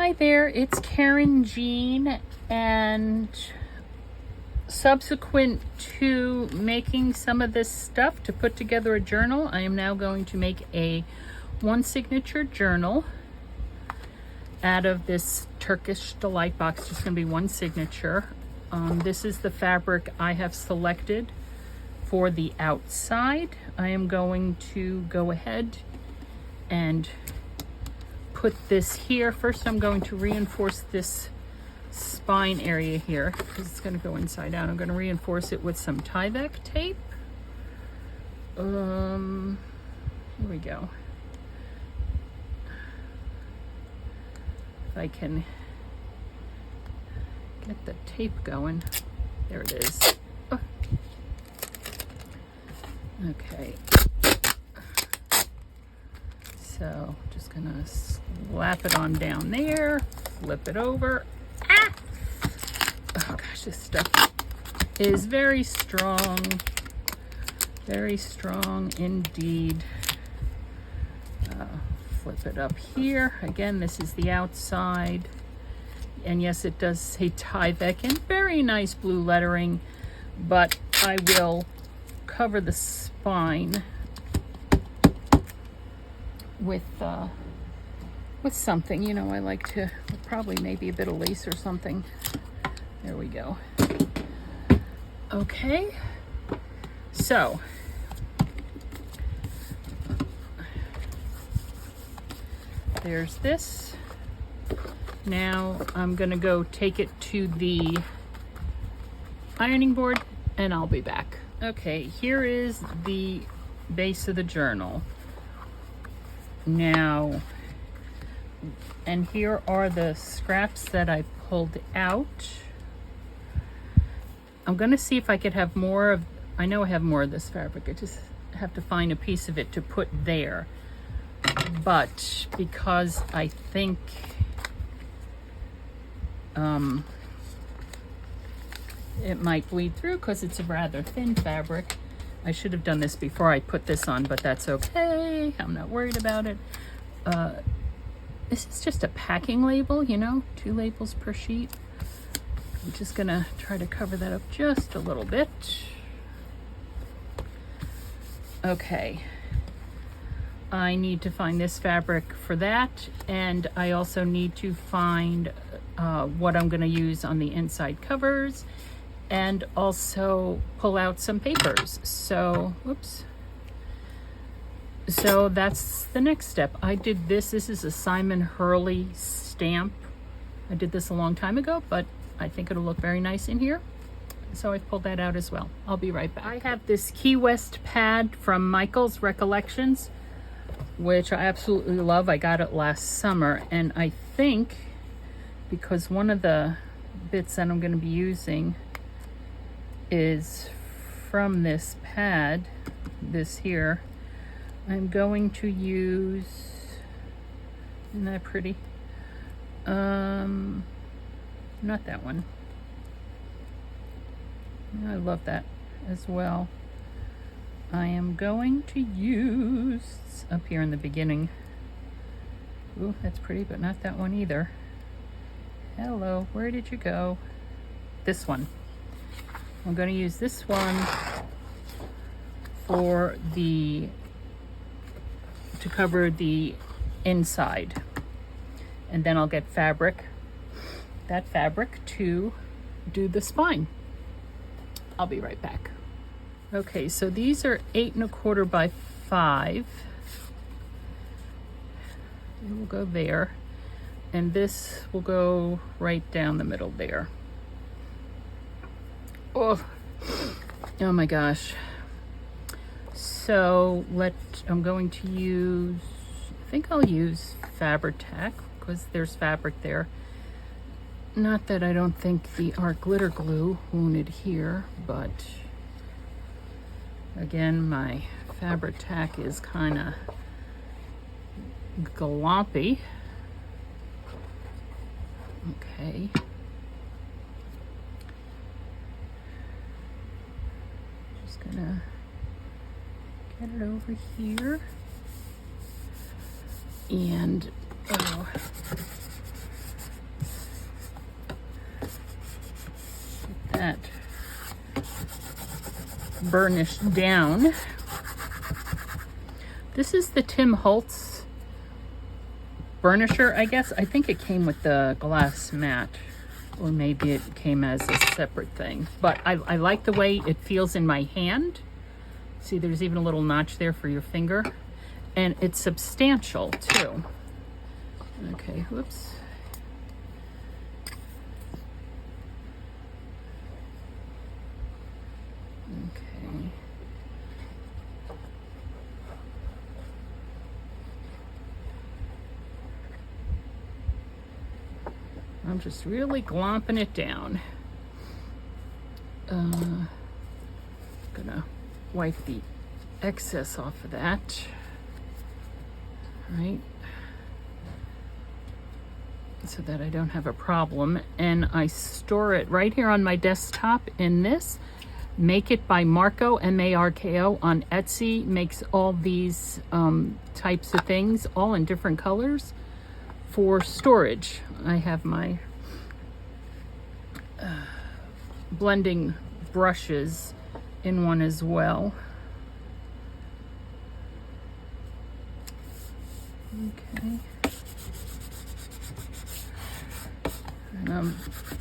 Hi there, it's Karynjean, and subsequent to making some of this stuff to put together a journal, I am now going to make a one signature journal out of this Turkish Delight box. Just going to be one signature. This is the fabric I have selected for the outside. I am going to go ahead and put this here. First, I'm going to reinforce this spine area here because it's going to go inside out. I'm going to reinforce it with some Tyvek tape. Here we go. If I can get the tape going. There it is. Oh. Okay. So just gonna slap it on down there, flip it over. Ah! Oh gosh, this stuff is very strong indeed. Flip it up here. Again, this is the outside. And yes, it does say Tyvek in very nice blue lettering, but I will cover the spine with something. You know, I like to, probably maybe a bit of lace or something. There we go. Okay, so there's this. Now I'm gonna go take it to the ironing board and I'll be back. Okay, here is the base of the journal. Now, and here are the scraps that I pulled out. I'm gonna see if I could have more of, I know I have more of this fabric, I just have to find a piece of it to put there. But because I think it might bleed through because it's a rather thin fabric, I should have done this before I put this on, but that's okay. I'm not worried about it. This is just a packing label, you know, 2 labels per sheet. I'm just gonna try to cover that up just a little bit. Okay. I need to find this fabric for that, and I also need to find what I'm gonna use on the inside covers, and also pull out some papers. So, whoops. So that's the next step. I did this. This is a Simon Hurley stamp. I did this a long time ago, but I think it'll look very nice in here. So I've pulled that out as well. I'll be right back. I have this Key West pad from Michael's Recollections, which I absolutely love. I got it last summer, and I think because one of the bits that I'm going to be using is from this pad, this here, I'm going to use, isn't that pretty? Not that one. I love that as well. I am going to use up here in the beginning. Ooh, that's pretty, but not that one either. Hello, where did you go? This one. I'm going to use this one for to cover the inside. And then I'll get that fabric to do the spine. I'll be right back. Okay, so these are 8 1/4 by 5. It will go there. And this will go right down the middle there. Oh my gosh. So I'm going to use, I think I'll use Fabri-Tac because there's fabric there. Not that I don't think the art glitter glue won't adhere, but again, my Fabri-Tac is kind of gloppy. Okay. Just gonna get it over here. And burnished down. This is the Tim Holtz burnisher, I guess. I think it came with the glass mat, or maybe it came as a separate thing. But I like the way it feels in my hand. See, there's even a little notch there for your finger. And it's substantial, too. Okay, whoops. Okay. I'm just really glomping it down. Gonna wipe the excess off of that. Right? So that I don't have a problem. And I store it right here on my desktop in this. Make It by Marco, M-A-R-K-O, on Etsy. Makes all these types of things, all in different colors, for storage. I have my blending brushes in one as well. Okay. And I'm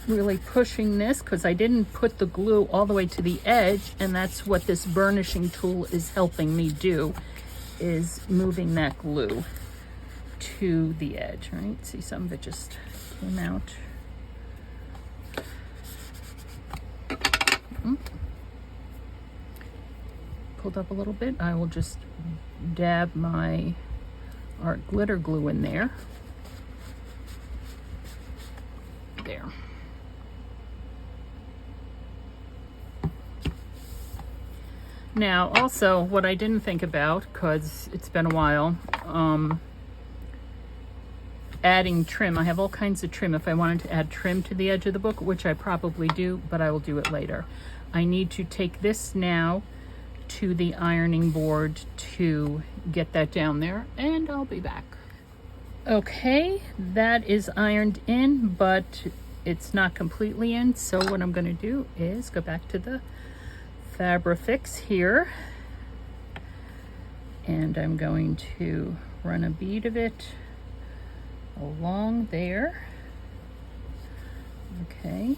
really pushing this because I didn't put the glue all the way to the edge, and that's what this burnishing tool is helping me do, is moving that glue to the edge, right? See, some of it just came out. Pulled up a little bit. I will just dab my art glitter glue in there. There. Now, also, what I didn't think about, because it's been a while, adding trim. I have all kinds of trim. If I wanted to add trim to the edge of the book, which I probably do, but I will do it later. I need to take this now to the ironing board to get that down there, and I'll be back. Okay, that is ironed in, but it's not completely in, so what I'm going to do is go back to the Fabrifix here, and I'm going to run a bead of it along there. Okay,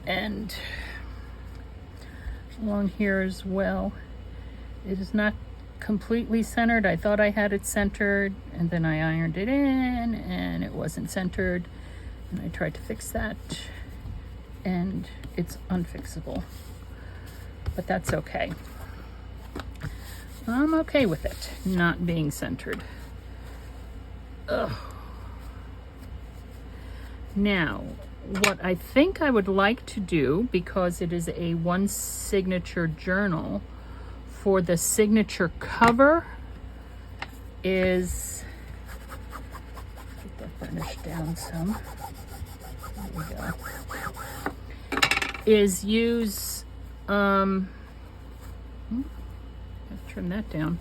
and along here as well. It is not completely centered. I thought I had it centered, and then I ironed it in and it wasn't centered, and I tried to fix that and it's unfixable, but that's okay. I'm okay with it not being centered. Ugh. Now, what I think I would like to do, because it is a one signature journal, for the signature cover is, get that burnished down some, there we go, is use, trim that down,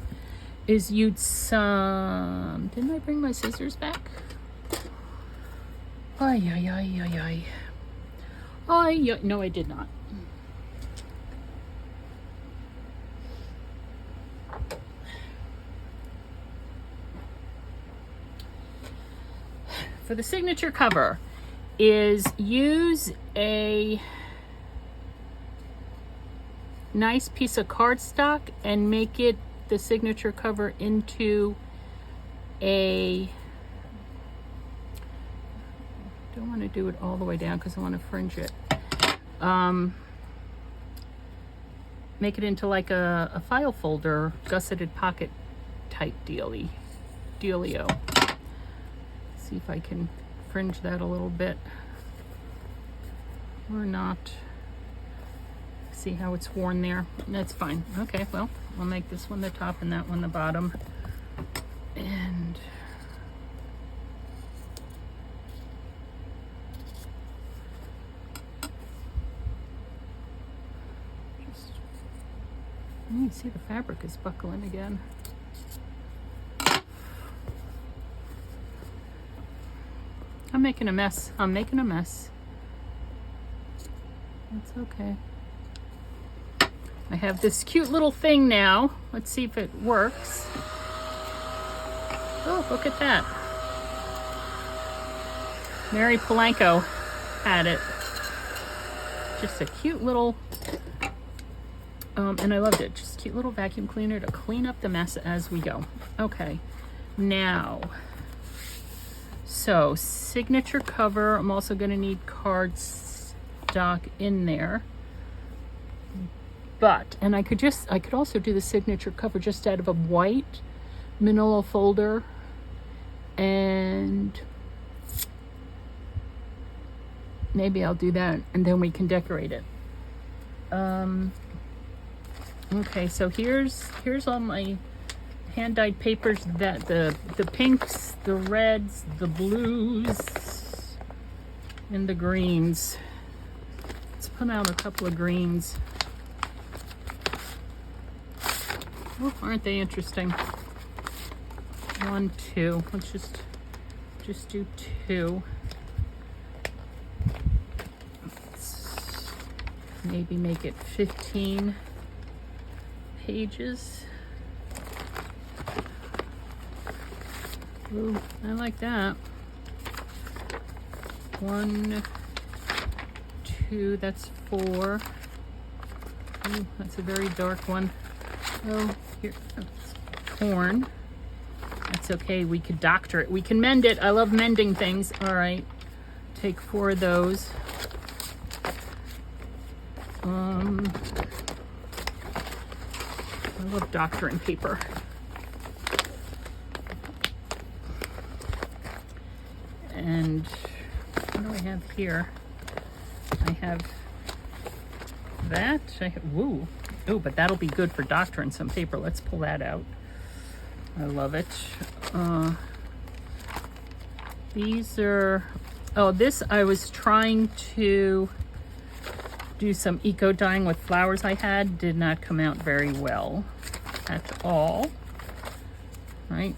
is use some, didn't I bring my scissors back? Ay, ay, ay, ay, ay. Ay, no, I did not. For the signature cover, is use a nice piece of cardstock and make it the signature cover into a, don't want to do it all the way down because I want to fringe it. Make it into like a file folder, gusseted pocket type dealio. See if I can fringe that a little bit or not. See how it's worn there? That's fine. Okay, well, I'll make this one the top and that one the bottom. And you can see the fabric is buckling again. I'm making a mess. I'm making a mess. That's okay. I have this cute little thing now. Let's see if it works. Oh, look at that. Mary Polanco had it. Just a cute little, and I loved it. Just a cute little vacuum cleaner to clean up the mess as we go. Okay, now, so signature cover. I'm also gonna need cardstock in there. But, and I could also do the signature cover just out of a white manila folder, and maybe I'll do that and then we can decorate it. Okay, so here's all my hand-dyed papers, that the pinks, the reds, the blues, and the greens. Let's put out a couple of greens. Oh, aren't they interesting? 1, 2. Let's just do 2. Let's maybe make it 15 pages. Ooh, I like that. 1, 2. That's 4. Ooh, that's a very dark one. Oh, here, that's torn. That's okay, we could doctor it. We can mend it. I love mending things. All right, take 4 of those. I love doctoring paper. And what do I have here? I have that. Woo. Oh, but that'll be good for doctoring some paper. Let's pull that out. I love it. These are, oh, this I was trying to do some eco dyeing with flowers I had. Did not come out very well at all. Right?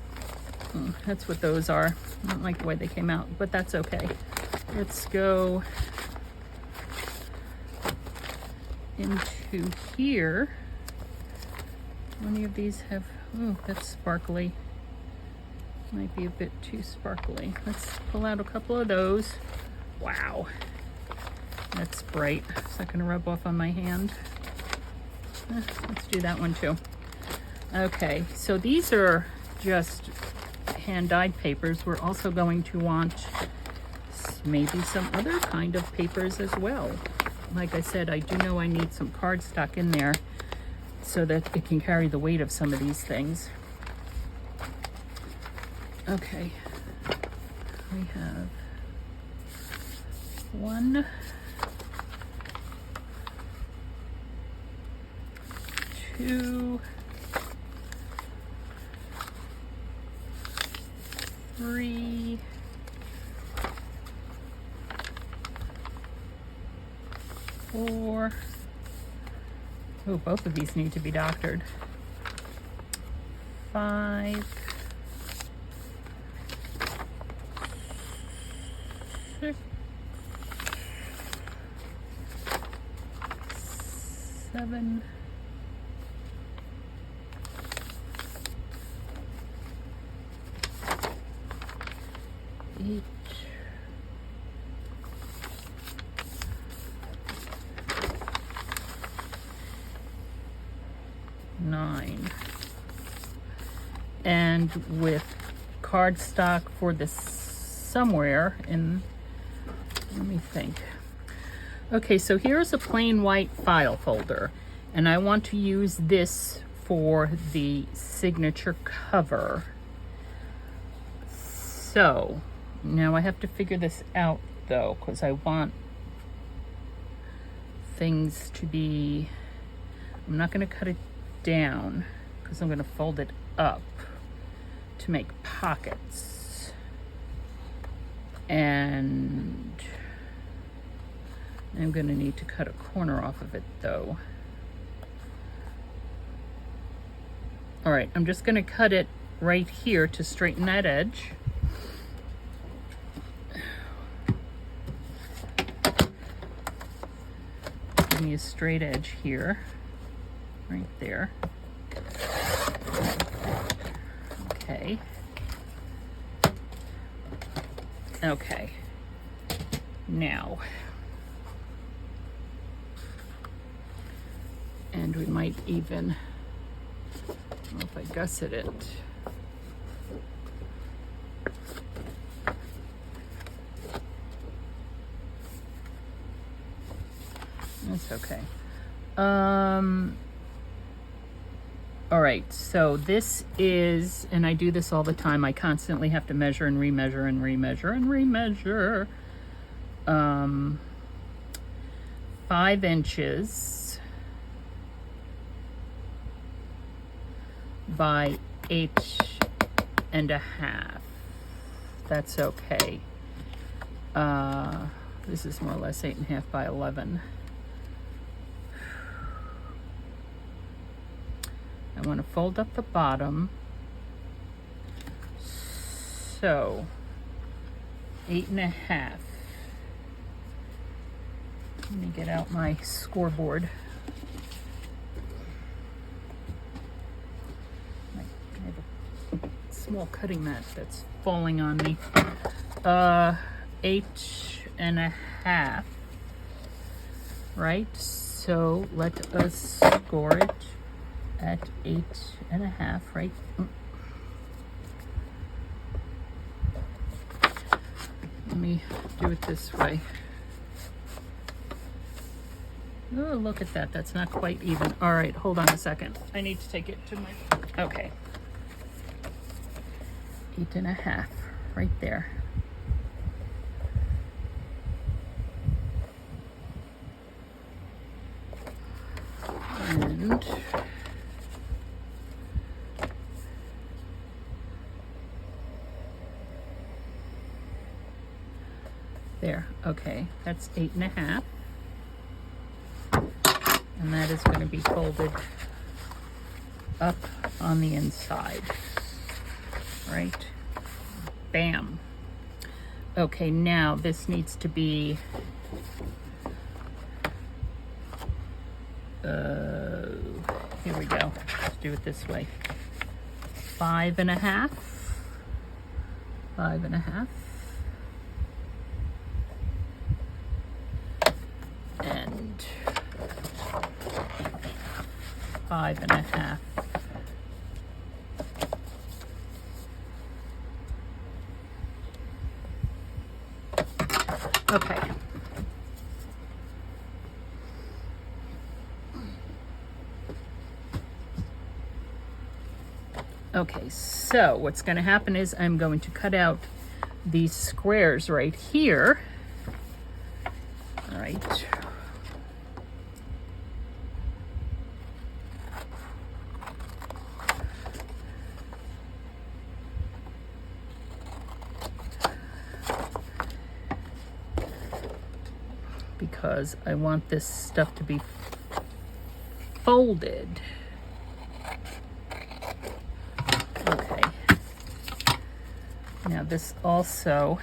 That's what those are. I don't like the way they came out, but that's okay. Let's go into here. How many of these have, oh, that's sparkly. Might be a bit too sparkly. Let's pull out a couple of those. Wow, that's bright. Is that gonna rub off on my hand? Let's do that one too. Okay, so these are just hand-dyed papers. We're also going to want maybe some other kind of papers as well. Like I said, I do know I need some cardstock in there so that it can carry the weight of some of these things. Okay, we have 1, 2, 3, 4. Oh, both of these need to be doctored. 5, 6, 7, 8, 9. And with cardstock for this somewhere in, let me think. Okay, so here's a plain white file folder, and I want to use this for the signature cover. So now I have to figure this out though, because I want things to be, I'm not going to cut it down because I'm going to fold it up to make pockets. And I'm going to need to cut a corner off of it though. All right, I'm just going to cut it right here to straighten that edge. me a straight edge here, right there. Okay. Okay. Now, and we might even, I don't know if I gusset it. That's okay. All right, so this is, and I do this all the time, I constantly have to measure and remeasure and remeasure and remeasure. 5 inches by 8.5. That's okay. This is more or less 8.5 by 11. I want to fold up the bottom. So 8.5. Let me get out my scoreboard. I have a small cutting mat that's falling on me. 8.5. Right? So let us score it at 8.5, right? Let me do it this way. Oh, look at that. That's not quite even. All right, hold on a second. I need to take it to my, okay. 8.5, right there. And there, okay, that's 8.5. And that is going to be folded up on the inside, right? Bam. Okay, now this needs to be, here we go. Let's do it this way. 5.5. 5.5. And 5.5. Okay. Okay, so what's going to happen is I'm going to cut out these squares right here. All right. Because I want this stuff to be folded. Okay. Now this also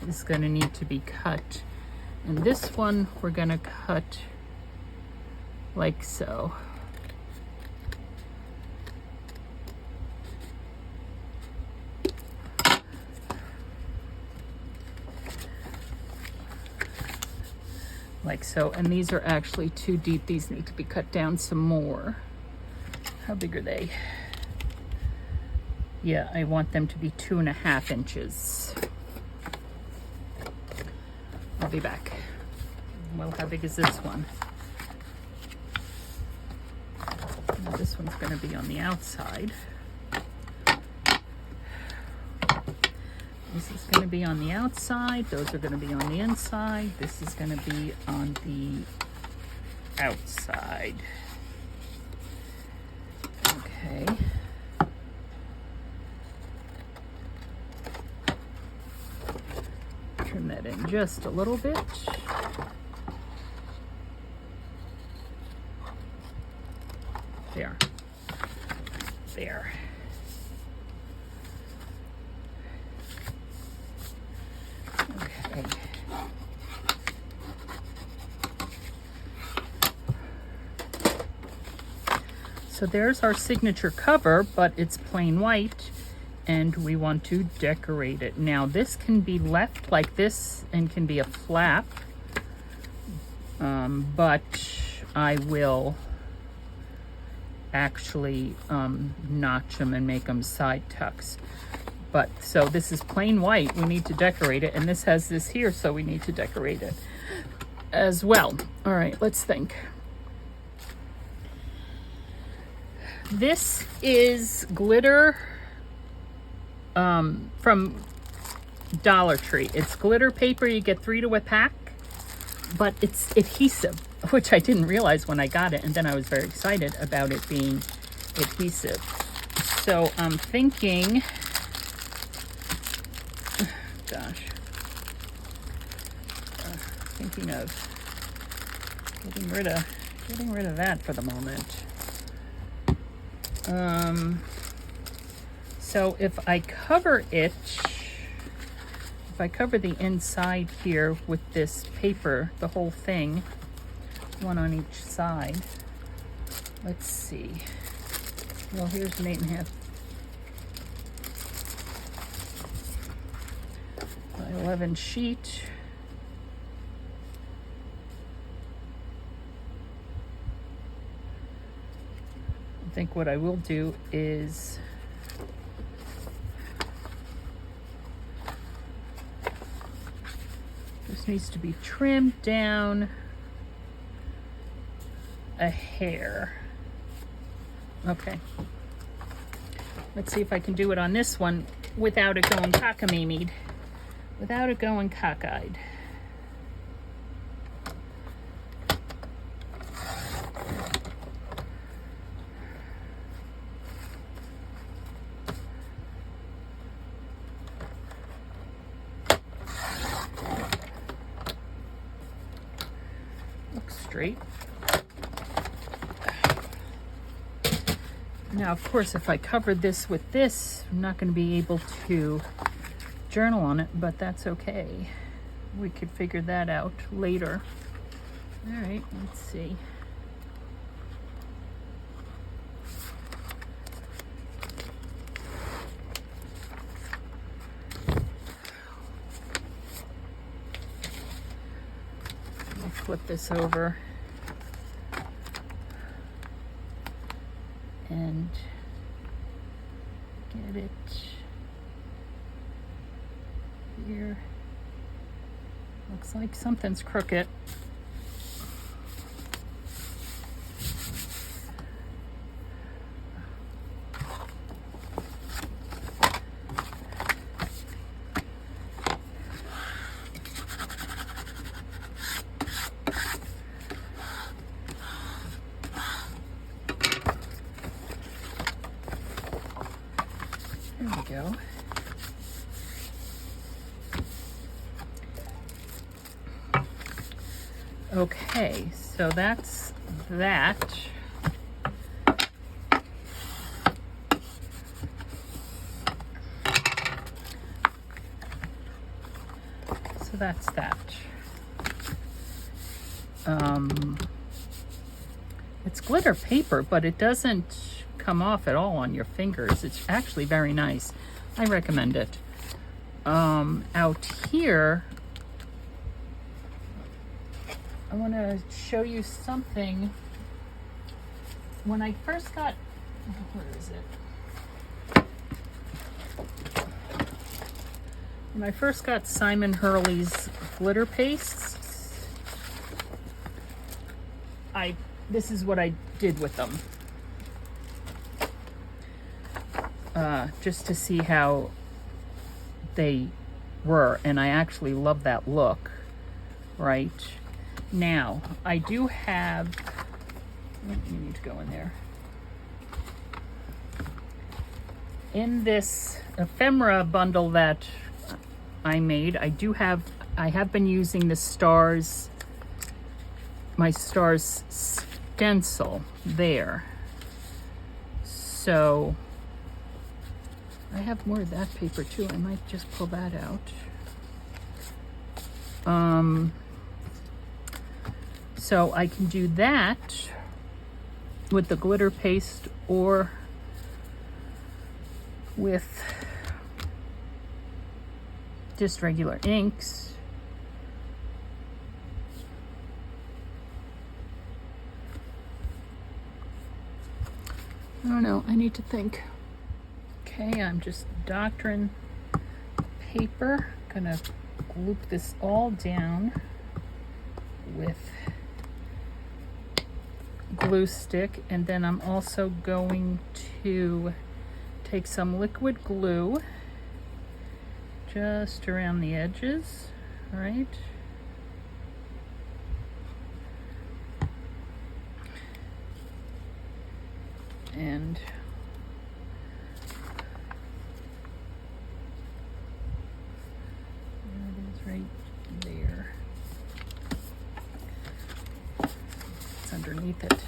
is going to need to be cut. And this one we're going to cut like so. Like so, and these are actually too deep. These need to be cut down some more. How big are they? Yeah, I want them to be 2.5 inches. I'll be back. Well, how big is this one? Now this one's going to be on the outside. This is going to be on the outside. Those are going to be on the inside. This is going to be on the outside. Okay. Trim that in just a little bit. There. There. Okay. so there's our signature cover, but it's plain white, and we want to decorate it. Now this can be left like this and can be a flap, but I will actually notch them and make them side tucks. But so this is plain white, we need to decorate it, and this has this here, so we need to decorate it as well. All right, let's think. This is glitter from Dollar Tree. It's glitter paper. You get 3 to a pack, but it's adhesive, which I didn't realize when I got it, and then I was very excited about it being adhesive. So I'm thinking, gosh, thinking of getting rid of that for the moment. So if I cover it, if I cover the inside here with this paper, the whole thing, one on each side, let's see. Well, here's an 8.5 by 11 sheet. I think what I will do is this needs to be trimmed down a hair. Okay. Let's see if I can do it on this one without it going cockamamie, without it going cockeyed. Straight. Now, of course, if I covered this with this, I'm not going to be able to journal on it, but that's okay. We could figure that out later. All right, let's see. Flip this over and get it here. Looks like something's crooked. There we go. Okay, so that's that. So that's that. It's glitter paper, but it doesn't come off at all on your fingers. It's actually very nice. I recommend it. Out here, I want to show you something. When I first got, where is it? When I first got Simon Hurley's glitter pastes, this is what I did with them. Just to see how they were, and I actually love that look. Right now, I do have, you need to go in there. In this ephemera bundle that I made, I have been using the stars, my stars stencil there. So I have more of that paper too. I might just pull that out. So I can do that, with the glitter paste or with just regular inks. I don't know, I need to think. Okay, I'm just doctoring paper. Gonna gloop this all down with glue stick, and then I'm also going to take some liquid glue just around the edges, right? And there it is, right there. It's underneath it.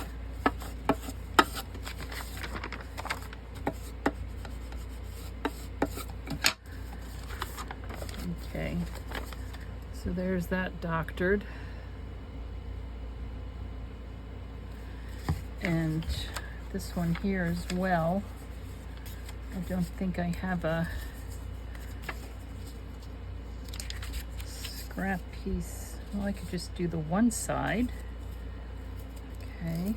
Okay, so there's that doctored. And this one here as well. I don't think I have a scrap piece. Well, I could just do the one side. Okay.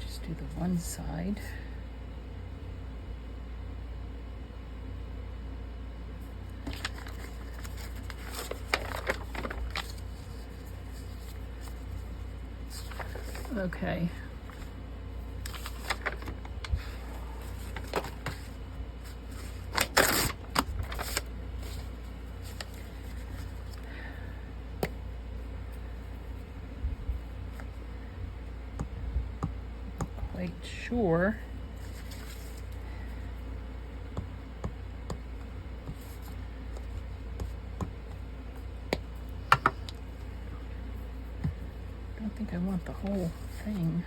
Just do the one side. Okay. Quite sure. I don't think I want the whole thing.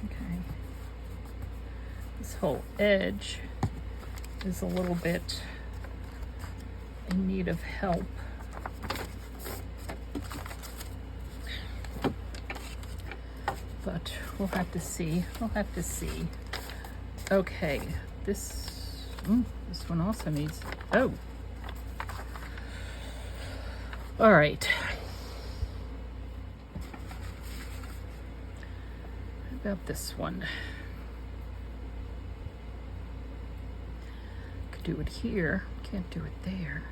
Okay. This whole edge is a little bit in need of help. But we'll have to see. We'll have to see. Okay, this one also needs, oh. All right. How about this one? Could do it here, can't do it there.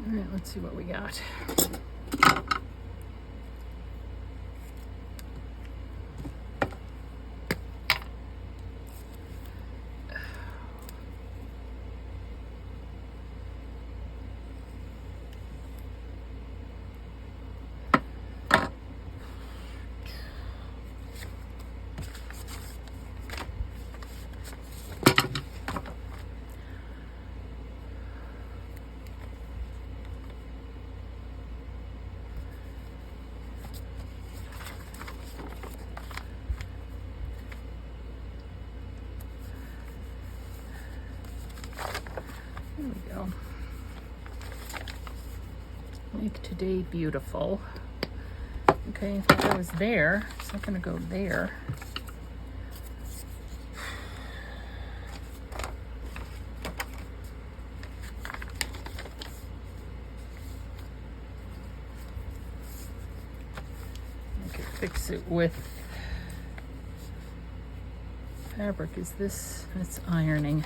All right, let's see what we got. There we go. Make today beautiful. Okay, if it goes there, it's not gonna go there. I could fix it with fabric. Is this? It's ironing.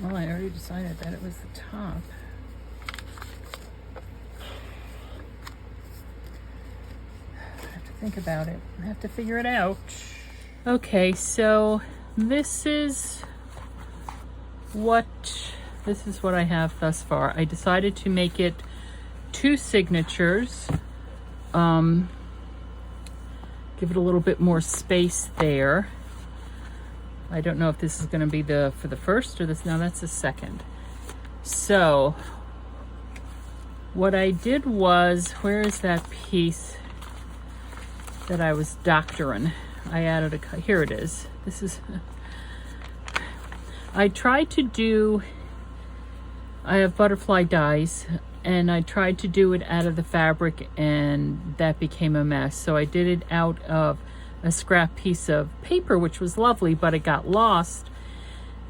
Well, I already decided that it was the top. I have to think about it. I have to figure it out. Okay, so this is what I have thus far. I decided to make it 2 signatures give it a little bit more space there. I don't know if this is going to be for the first or this. No, that's the second. So what I did was, where is that piece that I was doctoring? I added here it is. This is, I tried to do, I have butterfly dies, and I tried to do it out of the fabric, and that became a mess. So I did it out of a scrap piece of paper, which was lovely, but it got lost.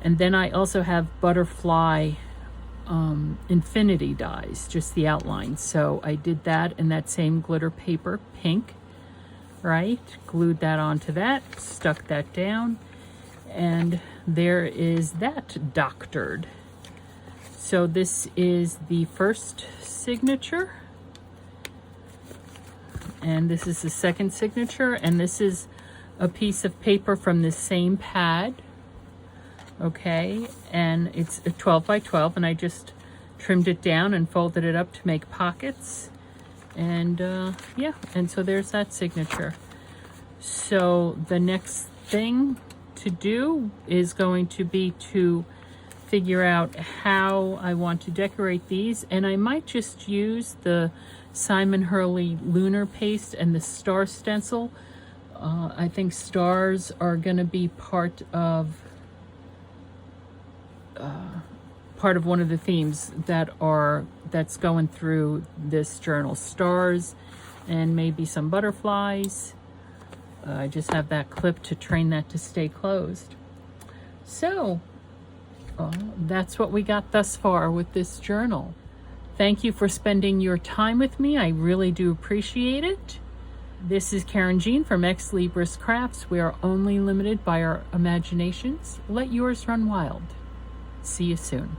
And then I also have butterfly infinity dies, just the outline. So I did that in that same glitter paper, pink, right? Glued that onto that, stuck that down, and there is that doctored. So this is the first signature, and this is the second signature, and this is a piece of paper from the same pad, okay, and it's a 12 by 12, and I just trimmed it down and folded it up to make pockets, and yeah, and so there's that signature. So the next thing to do is going to be to figure out how I want to decorate these, and I might just use the Simon Hurley lunar paste and the star stencil. I think stars are going to be part of one of the themes that's going through this journal. Stars and maybe some butterflies. I just have that clip to train that to stay closed. So that's what we got thus far with this journal. Thank you for spending your time with me. I really do appreciate it. This is Karynjean from Ex Libris Crafts. We are only limited by our imaginations. Let yours run wild. See you soon.